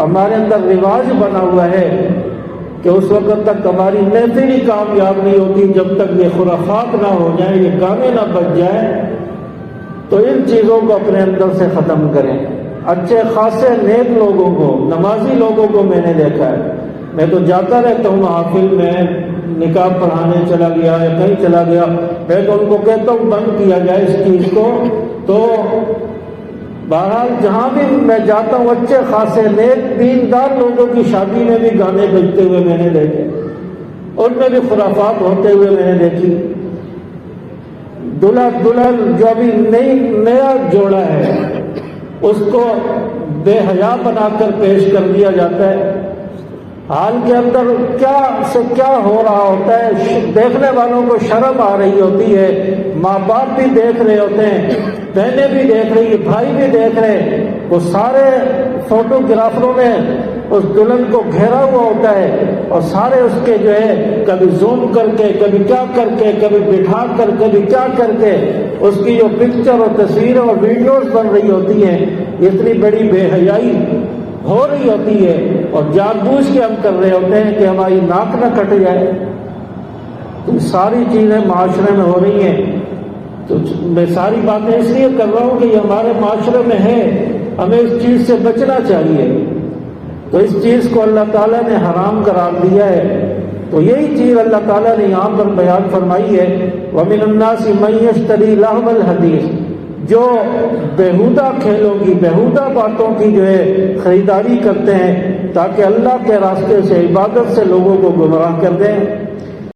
ہمارے اندر رواج بنا ہوا ہے کہ اس وقت تک ہماری محفل ہی کامیاب نہیں ہوتی جب تک یہ خرافات نہ ہو جائیں، یہ گانے نہ بج جائیں۔ تو ان چیزوں کو اپنے اندر سے ختم کریں۔ اچھے خاصے نیک لوگوں کو، نمازی لوگوں کو میں نے دیکھا ہے، میں تو جاتا رہتا ہوں محافل میں، نکاح پڑھانے چلا گیا یا کہیں چلا گیا، میں تو ان کو کہتا ہوں بند کیا جائے اس چیز کو۔ تو بہرحال جہاں بھی میں جاتا ہوں اچھے خاصے نیک دیندار لوگوں کی شادی میں بھی گانے بجتے ہوئے میں نے دیکھے، ان میں بھی خرافات ہوتے ہوئے میں نے دیکھی۔ دلہا دلہن جو ابھی نیا جوڑا ہے اس کو بے حیا بنا کر پیش کر دیا جاتا ہے، حال کے اندر کیا سے کیا ہو رہا ہوتا ہے، دیکھنے والوں کو شرم آ رہی ہوتی ہے، ماں باپ بھی دیکھ رہے ہوتے ہیں، بہنیں بھی دیکھ رہی ہیں، بھائی بھی دیکھ رہے ہیں، وہ سارے فوٹوگرافروں نے اس دلہن کو گھیرا ہوا ہوتا ہے اور سارے اس کے جو ہے کبھی زوم کر کے، کبھی کیا کر کے، کبھی بٹھا کر، کبھی کیا کر کے اس کی جو پکچر اور تصویریں اور ویڈیوز بن رہی ہوتی ہیں، اتنی بڑی بے حیائی ہو رہی ہوتی ہے اور جان بوجھ کے ہم کر رہے ہوتے ہیں کہ ہماری ناک نہ کٹ جائے۔ تو ساری چیزیں معاشرے میں ہو رہی ہیں، تو میں ساری باتیں اس لیے کر رہا ہوں کہ یہ ہمارے معاشرے میں ہے، ہمیں اس چیز سے بچنا چاہیے۔ تو اس چیز کو اللہ تعالیٰ نے حرام قرار دیا ہے، تو یہی چیز اللہ تعالیٰ نے یہاں پر بیان فرمائی ہے، وَمِنَ النَّاسِ مَن يَشْتَرِي لَهْوَ الْحَدِيثِ، جو بیہودہ کھیلوں کی، بیہودہ باتوں کی جو ہے خریداری کرتے ہیں تاکہ اللہ کے راستے سے، عبادت سے لوگوں کو گمراہ کر دیں۔